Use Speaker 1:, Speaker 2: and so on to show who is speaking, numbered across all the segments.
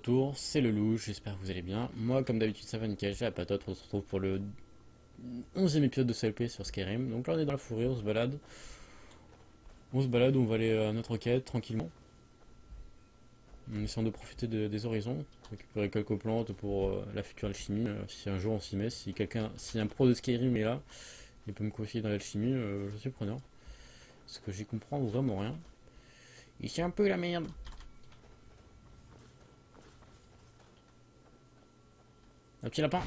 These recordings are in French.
Speaker 1: retour, c'est le loup, j'espère que vous allez bien. Moi, comme d'habitude, ça va nickel, j'ai la patate, on se retrouve pour le 11e épisode de CLP sur Skyrim. Donc là, on est dans la forêt, on se balade. On va aller à notre quête tranquillement. En essayant de profiter des horizons, récupérer quelques plantes pour la future alchimie. Si un jour on s'y met, si un pro de Skyrim est là, il peut me confier dans l'alchimie, je suis preneur. Parce que j'y comprends vraiment rien. Ici un peu la merde. Un petit lapin.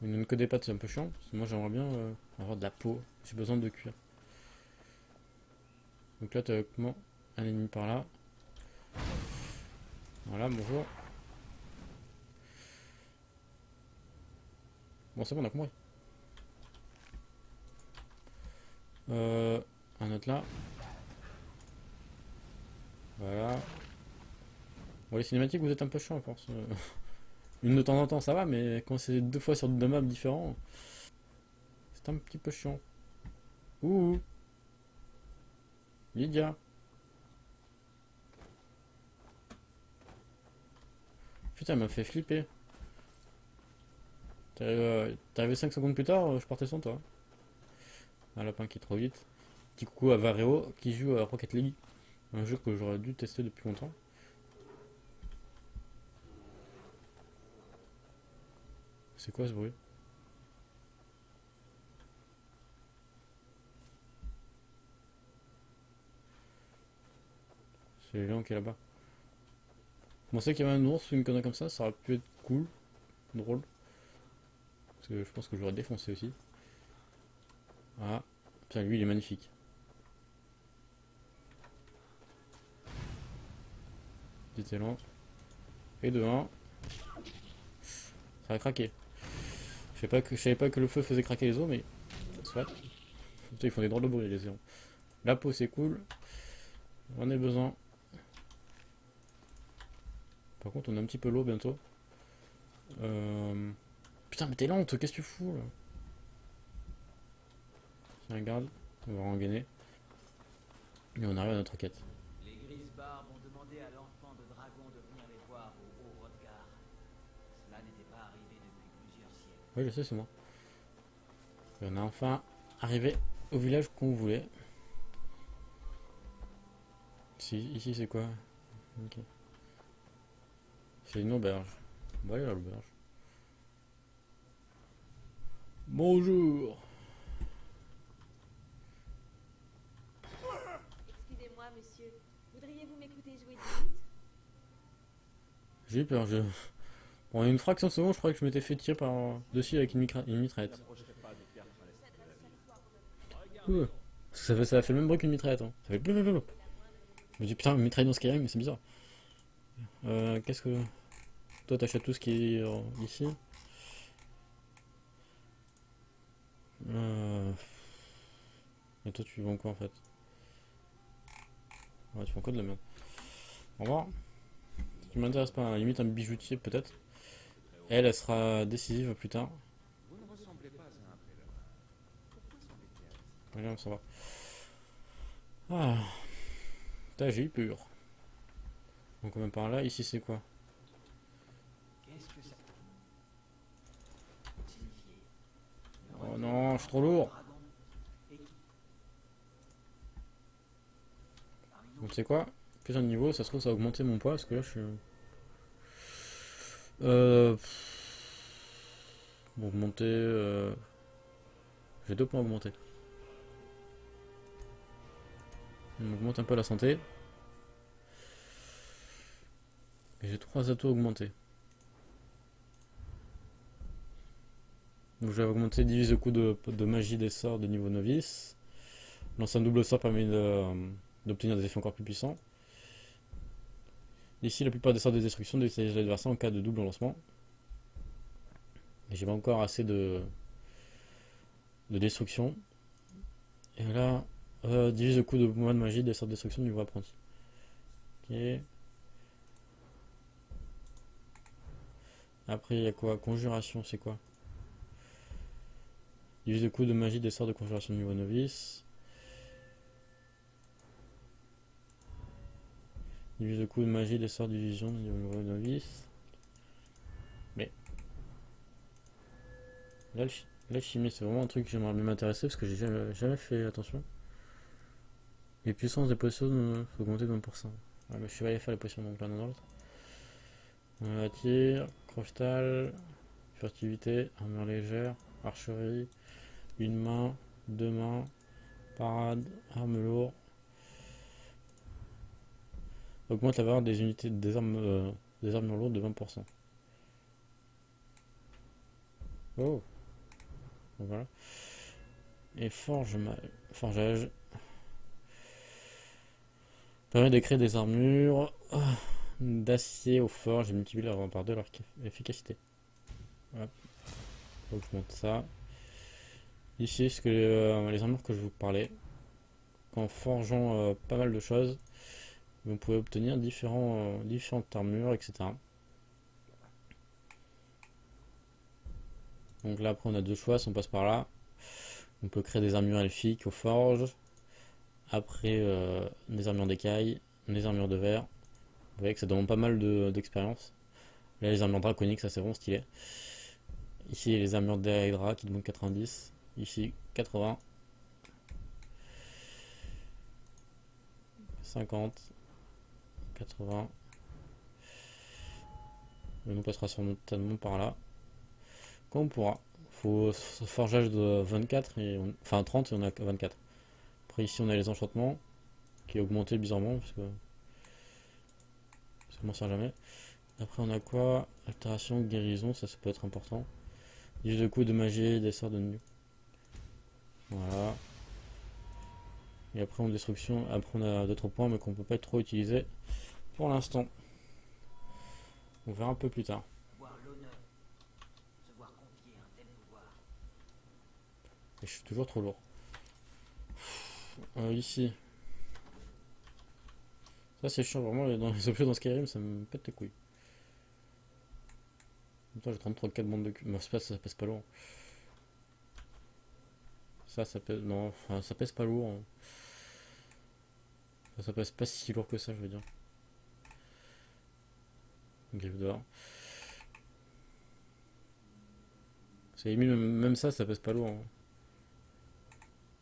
Speaker 1: Il ne donne que des pattes, c'est un peu chiant. Parce que moi j'aimerais bien avoir de la peau. J'ai besoin de cuir. Donc là, théoriquement, un ennemi par là. Voilà, bonjour. Bon, c'est bon, on a compris. Un autre là. Voilà. Bon, les cinématiques, vous êtes un peu chiant à force. Une de temps en temps, ça va, mais quand c'est deux fois sur deux maps différents, c'est un petit peu chiant. Ouh, Lydia. Putain, elle m'a fait flipper. T'es arrivé 5 secondes plus tard, je partais sans toi. Un lapin qui est trop vite. Petit coucou à Vareo qui joue à Rocket League. Un jeu que j'aurais dû tester depuis longtemps. C'est quoi ce bruit? C'est Léon qui est là-bas. Je pensais qu'il y avait un ours ou une connerie comme ça aurait pu être cool, drôle. Parce que je pense que j'aurais défoncé aussi. Ah, putain, lui il est magnifique. Petit élan. Et de 1. Ça a craqué. Je savais pas que le feu faisait craquer les os, mais soit. Putain, ils font des drôles de bruit les géants. La peau c'est cool. On a besoin. Par contre, on a un petit peu l'eau bientôt. Putain, mais t'es lente, qu'est-ce que tu fous là? Tiens, regarde, on va rengainer. Et on arrive à notre quête.
Speaker 2: Les Grisbarbes ont demandé à l'enfant de dragon de venir les voir au Haut-Hrothgar. Cela n'était pas arrivé depuis plusieurs siècles.
Speaker 1: Oui, je sais, c'est moi. Et on a enfin arrivé au village qu'on voulait. Ici, c'est quoi? Ok. C'est une auberge. On va aller à l'auberge. Bonjour.
Speaker 3: Excusez-moi, monsieur. Voudriez-vous m'écouter jouer 10 minutes?
Speaker 1: J'ai eu peur. Pendant une fraction de seconde, je croyais que je m'étais fait tirer par dessus avec une mitraillette. Ouh. Parce que ça a fait le même bruit qu'une mitraillette. Hein. Ça fait blablabla. Je me dis putain, une mitraillette dans Skyrim, mais c'est bizarre. Qu'est-ce que. Toi, t'achètes tout ce qui est ici. Et toi, tu vends quoi en fait? Ouais, tu vends quoi de la merde? Au revoir. Ce qui m'intéresse pas, à la limite un bijoutier peut-être. Elle sera décisive plus tard.
Speaker 2: Vous ne ressemblez pas à un pèlerin. Pourquoi s'embêter avec ça?
Speaker 1: Allez, on s'en va. Ah, putain, j'ai eu peur. Donc on va par là, ici c'est quoi?
Speaker 2: Qu'est-ce que ça signifie?
Speaker 1: Oh non, je suis trop lourd.
Speaker 2: Dragon et qui
Speaker 1: Donc c'est quoi? Plus un niveau, ça se trouve ça va augmenter mon poids parce que là je suis. Euh. Bon, augmenter. J'ai 2 points augmentés. On augmente un peu la santé. Et j'ai 3 atouts augmentés. Donc je vais augmenter divise le coût de magie des sorts de niveau novice. Lancer un double sort permet d'obtenir des effets encore plus puissants. Ici, la plupart des sorts de destruction déstabilisent l'adversaire en cas de double lancement. Et j'ai pas encore assez de destruction. Et là, divise le coût de mouvement de magie des sorts de destruction du niveau apprenti. Ok. Après, il y a quoi? Conjuration, c'est quoi? Divise le coût de magie des sorts de conjuration de niveau novice. Divise de coups de magie, des sorts d'illusion, niveau novice. Mais l'alchimie, c'est vraiment un truc que j'aimerais bien m'intéresser parce que j'ai jamais fait attention. Les puissances des potions sont augmentées de 20%. Ouais, mais je vais aller faire les potions donc l'un dans l'autre. On attire, crostal, furtivité, armure légère, archerie, une main, deux mains, parade, arme lourde. Augmente la valeur des unités des armures lourdes de 20%. Oh, donc voilà. Et forgeage permet de créer des armures d'acier aux forges et multiplie par deux leur efficacité. Voilà. Donc je monte ça. Ici, ce que les armures que je vous parlais. En forgeant pas mal de choses, vous pouvez obtenir différentes armures, etc. Donc là, après, on a deux choix. Si on passe par là, on peut créer des armures elfiques aux forges. Après, des armures d'écailles, des armures de verre. Vous voyez que ça demande pas mal d'expérience. Là, les armures draconiques, ça c'est vraiment stylé. Ici, les armures d'Hydra qui demandent 90. Ici, 80. 50. 80. Et on passera certainement par là. Quand on pourra. Faut forgeage de 24, enfin 30 et on a 24. Après ici on a les enchantements qui est augmenté bizarrement parce que ça ne m'en sert jamais. Après on a quoi? Altération, guérison, ça peut être important. Livre de coups de magie, des sorts de nu. Voilà. Et après on destruction, après on a d'autres points mais qu'on peut pas trop utiliser pour l'instant. On verra un peu plus tard. Et je suis toujours trop lourd. Ici. Ça c'est chiant vraiment, dans les objets dans Skyrim ça me pète les couilles. En même temps j'ai 33 4 bandes de cul. Non, ça pèse pas lourd. Ça pèse. Non, enfin ça pèse pas lourd. Enfin, ça pèse pas si lourd que ça je veux dire. Griffe d'or. C'est limite même ça pèse pas lourd. Hein.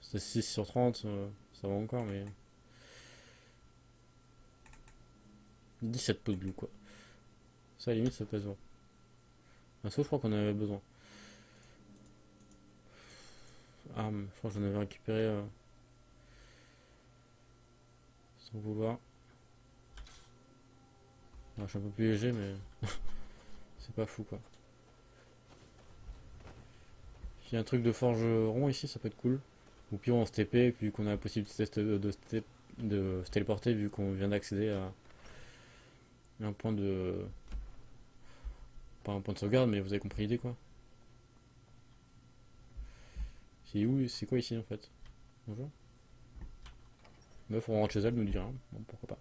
Speaker 1: C'est 6 sur 30, ça va encore mais. 17 pots de glue quoi. Ça à la limite ça pèse lourd. Sauf je crois qu'on en avait besoin. Arme, je crois que j'en avais récupéré sans vouloir. Alors, je suis un peu plus léger mais c'est pas fou quoi. S'il y a un truc de forgeron ici ça peut être cool. Ou pire on se TP vu qu'on a la possibilité de se téléporter vu qu'on vient d'accéder à un point de... Pas un point de sauvegarde mais vous avez compris l'idée quoi. C'est où? C'est quoi ici en fait? Bonjour. Meuf, on rentre chez elle, nous dit rien. Bon, pourquoi pas.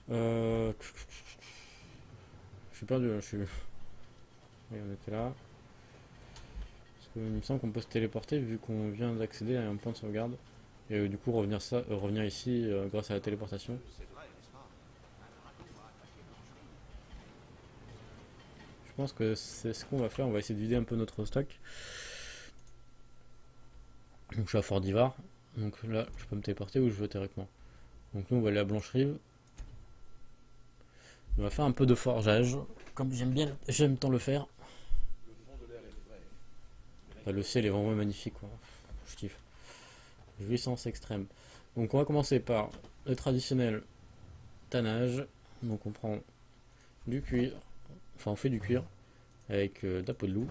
Speaker 1: Je suis perdu, je suis. Oui, on était là. Parce que, il me semble qu'on peut se téléporter vu qu'on vient d'accéder à un point de sauvegarde. Et du coup, revenir ici grâce à la téléportation. Je pense que c'est ce qu'on va faire. On va essayer de vider un peu notre stock. Donc, je suis à Fort d'Ivar. Donc là, je peux me téléporter où je veux théoriquement. Donc nous, on va aller à Blancherie. On va faire un peu de forgeage, comme j'aime tant le faire. Enfin, le ciel est vraiment magnifique, quoi. Je kiffe. Jouissance extrême. Donc on va commencer par le traditionnel tannage. Donc on prend du cuir, enfin on fait du cuir avec de la peau de loup.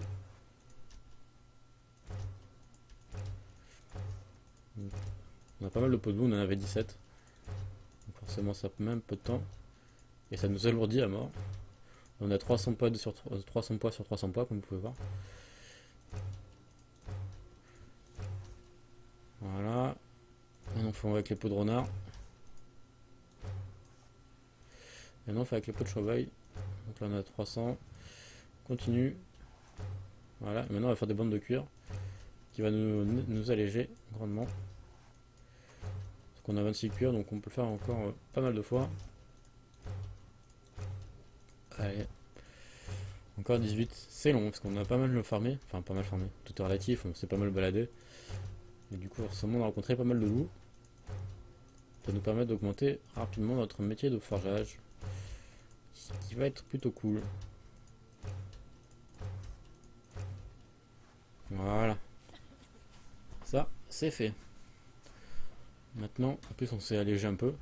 Speaker 1: On a pas mal de peau de loup, on en avait 17. Donc forcément ça prend même peu de temps. Et ça nous alourdit à mort. On a 300 poids sur 300 poids comme vous pouvez voir. Voilà. Maintenant on fait avec les peaux de renard. Maintenant on fait avec les peaux de chevreuil. Donc là on a 300. On continue. Voilà. Et maintenant on va faire des bandes de cuir qui va nous alléger grandement. Parce qu'on a 26 cuirs donc on peut le faire encore pas mal de fois. Allez. Encore 18. C'est long parce qu'on a pas mal farmé. Enfin, pas mal farmé. Tout est relatif, on s'est pas mal baladé. Et du coup, forcément, on a rencontré pas mal de loups. Ça va nous permettre d'augmenter rapidement notre métier de forgeage. Ce qui va être plutôt cool. Voilà. Ça, c'est fait. Maintenant, en plus, on s'est allégé un peu.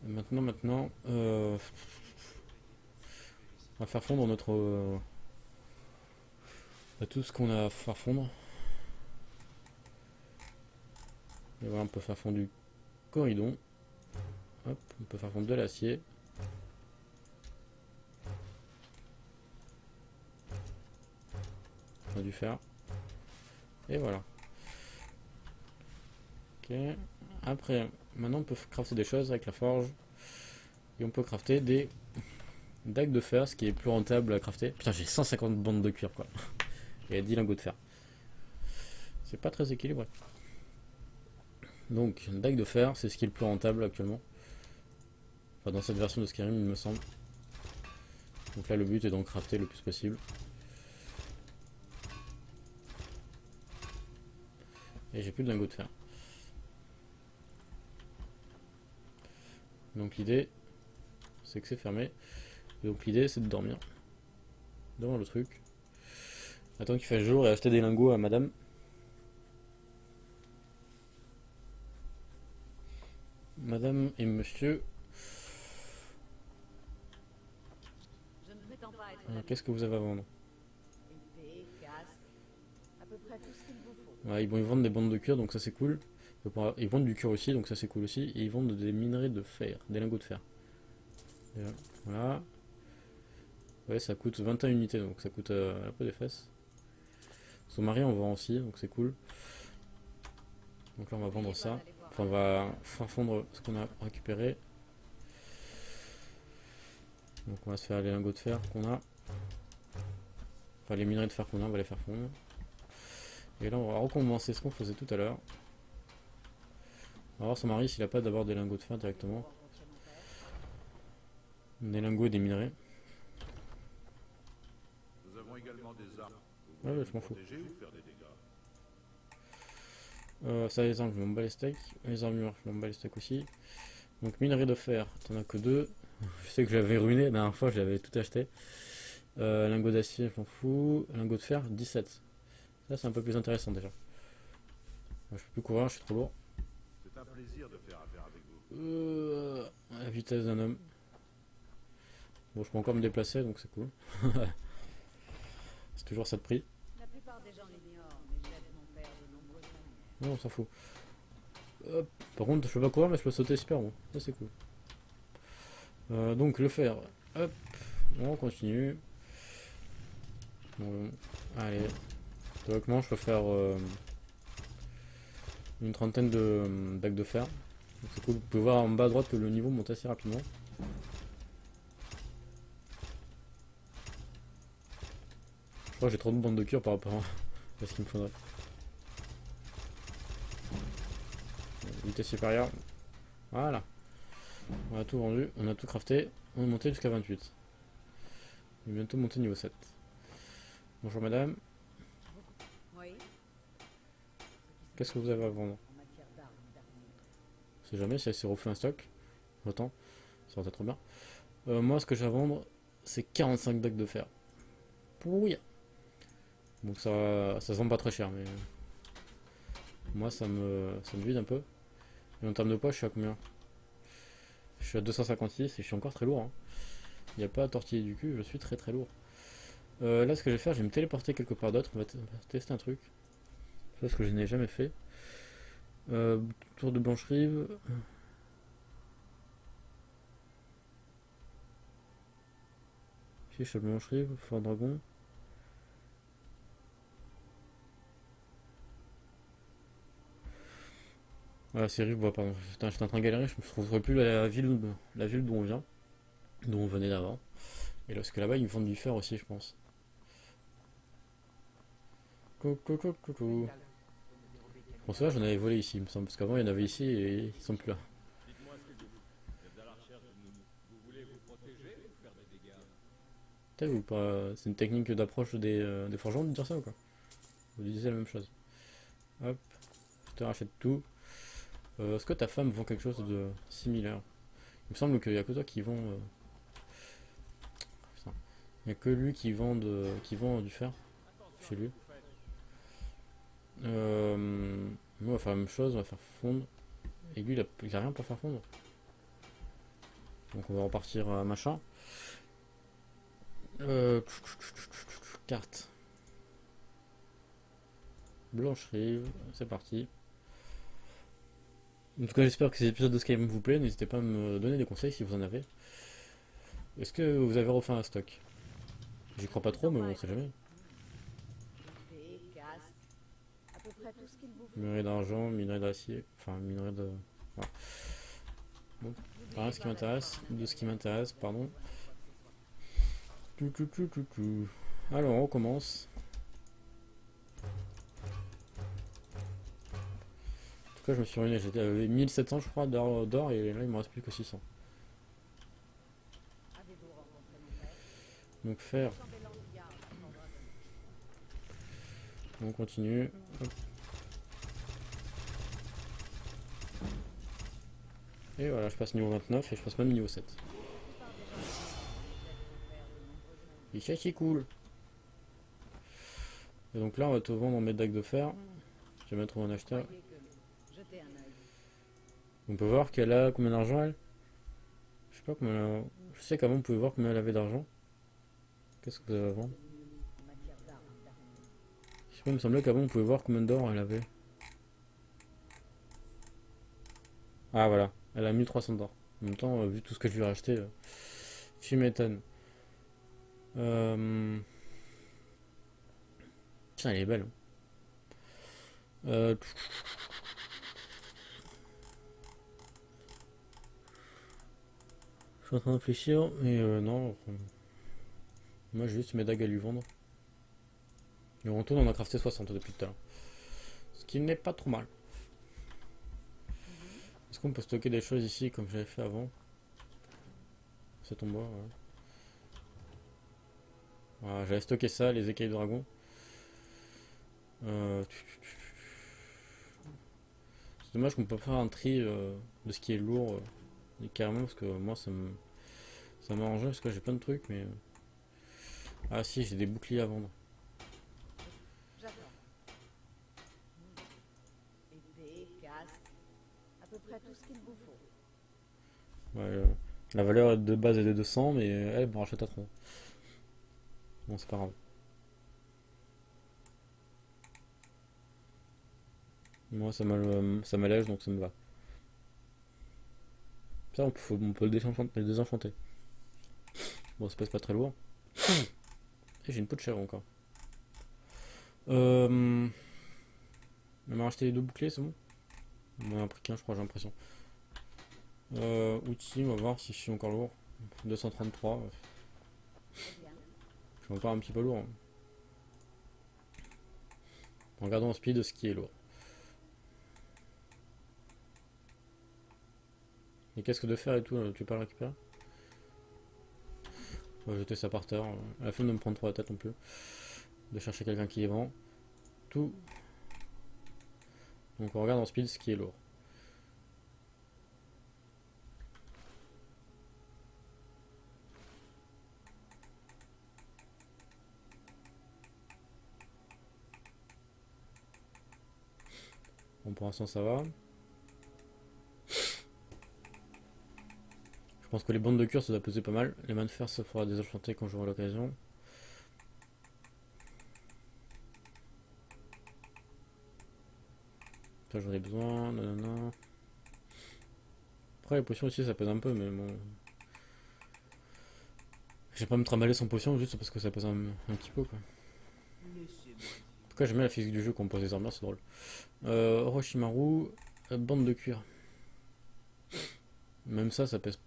Speaker 1: Et maintenant, on va faire fondre notre... tout ce qu'on a à faire fondre. Et voilà, on peut faire fondre du corridon. Hop, on peut faire fondre de l'acier. On a dû faire. Et voilà. Ok. Après, maintenant on peut crafter des choses avec la forge. Et on peut crafter des dagues de fer, ce qui est plus rentable à crafter. Putain, j'ai 150 bandes de cuir quoi. Et 10 lingots de fer. C'est pas très équilibré. Donc, une dague de fer, c'est ce qui est le plus rentable actuellement. Enfin, dans cette version de Skyrim, il me semble. Donc là, le but est d'en crafter le plus possible. Et j'ai plus de lingots de fer. Donc l'idée, c'est que c'est fermé. Et donc l'idée, c'est de dormir. Devant le truc. Attends qu'il fasse jour et acheter des lingots à madame. Madame et monsieur.
Speaker 4: Je ne prétends pas être
Speaker 1: Qu'est-ce que vous avez à vendre?
Speaker 4: épée, casque, à peu près tout ce qu'il vous faut.
Speaker 1: Ouais, ils vendent des bandes de cuir, donc ça c'est cool. Ils vendent du cuir aussi, donc ça c'est cool aussi. Et ils vendent des minerais de fer, des lingots de fer. Voilà. Ouais, ça coûte 21 unités, donc ça coûte un peu des fesses. Son mari en vend aussi, donc c'est cool. Donc là on va vendre ça. Enfin, on va faire fondre ce qu'on a récupéré. Donc on va se faire les lingots de fer qu'on a. Enfin les minerais de fer qu'on a, on va les faire fondre. Et là on va recommencer ce qu'on faisait tout à l'heure. On va voir son mari s'il a pas d'abord des lingots de fer directement. Des lingots et des minerais.
Speaker 5: Nous avons également des armes.
Speaker 1: Ouais, je m'en fous.
Speaker 5: Protéger ou faire des dégâts.
Speaker 1: Ça, les armes, je m'en bats les steaks. Les armures, je m'en bats les steaks aussi. Donc, minerais de fer, t'en as que 2. Je sais que j'avais ruiné, la dernière fois, j'avais tout acheté. Lingot d'acier, je m'en fous. Lingot de fer, 17. Ça, c'est un peu plus intéressant déjà. Je peux plus courir, je suis trop lourd.
Speaker 5: C'est un plaisir de faire affaire avec vous.
Speaker 1: La vitesse d'un homme. Bon, je peux encore me déplacer, donc c'est cool. C'est toujours ça de prix.
Speaker 4: La plupart des gens l'ignorent, mais j'aide mon père de nombreuses manières.
Speaker 1: Non, on s'en fout. Hop. Par contre, je peux pas courir, mais je peux sauter super bon. Ça, c'est cool. Donc, le fer. Hop. On continue. Bon, allez. Théoriquement, je peux faire une trentaine de dagues de fer. Donc, c'est cool. Vous pouvez voir en bas à droite que le niveau monte assez rapidement. Je crois que j'ai trop de bandes de cuir par rapport à ce qu'il me faudrait. Vitesse supérieure. Voilà. On a tout vendu, on a tout crafté. On est monté jusqu'à 28. On est bientôt monté niveau 7. Bonjour madame.
Speaker 4: Oui,
Speaker 1: Qu'est-ce que vous avez à vendre?
Speaker 4: en matière d'armes et d'armure.
Speaker 1: Je sais jamais si elle s'est refait un stock. Autant. Ça aurait été trop bien. Moi, ce que j'ai à vendre, c'est 45 dagues de fer. Oui. Donc ça se vend pas très cher, mais moi ça me vide un peu. Et en termes de poids, je suis à combien? Je suis à 256 et je suis encore très lourd. Hein. Il n'y a pas à tortiller du cul, je suis très très lourd. Là, ce que je vais faire, je vais me téléporter quelque part d'autre. On va tester un truc. Chose que je n'ai jamais fait. Tour de Blanche-Rive. Fiche à Blanche-Rive, Fort Dragon. Voilà, c'est Rive, bah, pardon. J'étais en train de galérer, je ne me retrouverai plus la ville d'où on vient. D'où on venait d'avant. Et là, parce que là-bas, ils me vendent du fer aussi, je pense. Coucou. Bon, ça, j'en avais volé ici, il me semble. Parce qu'avant, il y en avait ici et ils sont plus là.
Speaker 5: Dites-moi ce que vous êtes à la recherche de nous.
Speaker 1: T'as vu ou pas? C'est une technique d'approche des forgerons de dire ça ou quoi? Vous disiez la même chose. Hop, je te rachète tout. Est-ce que ta femme vend quelque chose de similaire? Il me semble qu'il n'y a que toi qui vend. Putain. Il n'y a que lui qui vend du fer chez lui. Nous, on va faire la même chose, on va faire fondre. Et lui, il a rien pour faire fondre. Donc on va repartir à machin. Carte. Blancherie, c'est parti. En tout cas, j'espère que ces épisodes de Skyrim vous plaît. N'hésitez pas à me donner des conseils si vous en avez. Est-ce que vous avez refait un stock? J'y crois pas trop, mais on sait jamais.
Speaker 4: Épée, casque, à peu près tout ce qu'il vous faut.
Speaker 1: Minerai d'argent, minerai d'acier, enfin minerai de... Voilà. Bon, rien de ce qui m'intéresse, pardon. Alors, on recommence. En tout cas, je me suis ruiné, j'étais à 1700 je crois d'or et là il me reste plus que 600.
Speaker 4: Avez-vous rencontré mon père?
Speaker 1: Donc faire,
Speaker 4: Chambellan du garde, attendra de
Speaker 1: on continue. Hop. Et voilà, je passe niveau 29 et je passe même niveau 7. Et ça c'est cool. Et donc là on va te vendre mes dagues de fer. Je vais mettre un acheteur.
Speaker 4: jetez un œil.
Speaker 1: On peut voir qu'elle a combien d'argent elle? Je sais pas combien elle a... Je sais qu'avant on pouvait voir combien elle avait d'argent. Qu'est-ce que vous avez à vendre?
Speaker 4: En matière d'armes,
Speaker 1: Je sais pas, il me semblait qu'avant on pouvait voir combien d'or elle avait. Ah voilà, elle a 1300 d'or. En même temps, vu tout ce que je lui ai racheté, tu m'étonnes. Tiens, elle est belle. Je suis en train de réfléchir, mais non. Moi j'ai juste mes dagues à lui vendre. Et en retourne, on a crafté 60 depuis tout à l'heure. Ce qui n'est pas trop mal. Est-ce qu'on peut stocker des choses ici comme j'avais fait avant? C'est en bois, ouais. Voilà, j'avais stocké ça, les écailles de dragon. C'est dommage qu'on peut pas faire un tri de ce qui est lourd carrément parce que moi ça m'arrangeait parce que j'ai plein de trucs mais ah si j'ai des boucliers à vendre.
Speaker 4: j'attends. Épée, casque, à peu près tout ce qu'il vous faut.
Speaker 1: Ouais, la valeur de base est de 200 mais elle me rachète à 30. Bon c'est pas grave. Moi ça m'allège donc ça me va. Ça on peut le désenchanter. Bon c'est pas très lourd. Et j'ai une peau de chèvre encore. On m'a racheté les deux boucliers, c'est bon? On en a pris qu'un, je crois, j'ai l'impression. Outils, on va voir si je suis encore lourd. 233. Ouais.
Speaker 4: Très bien.
Speaker 1: Je suis encore un petit peu lourd. Hein. Regardons en speed ce qui est lourd. Les casques de fer et tout, tu veux pas le récupérer? On va jeter ça par terre. À la fin de me prendre trop la tête non plus. De chercher quelqu'un qui les vend. Tout. Donc on regarde en speed ce qui est lourd. Bon pour l'instant ça va. Je pense que les bandes de cuir ça doit peser pas mal. Les mains de fer ça fera désenchanter quand j'aurai l'occasion. Ça j'en ai besoin, nanana. Après les potions aussi ça pèse un peu mais bon. Je vais pas me trimballer sans potion juste parce que ça pèse un petit peu quoi. En tout cas j'aime bien la physique du jeu quand on pose des armures, c'est drôle. Orochimaru, bande de cuir. Même ça pèse.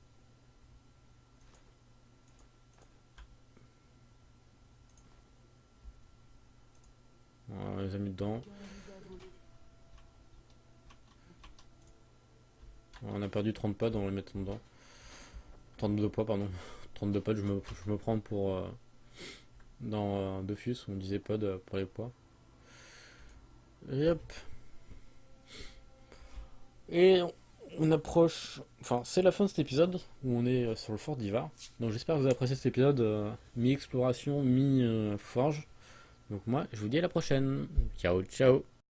Speaker 1: Voilà, on les a mis dedans. On a perdu 30 pads, on va les mettre dedans. 32 poids, pardon. 32 pods, je me prends pour... dans Dofus, on disait pod pour les poids. Et hop. Et on approche... Enfin, c'est la fin de cet épisode, où on est sur le fort d'Ivar. Donc j'espère que vous avez apprécié cet épisode mi-exploration, mi-forge. Donc moi, je vous dis à la prochaine. Ciao, ciao.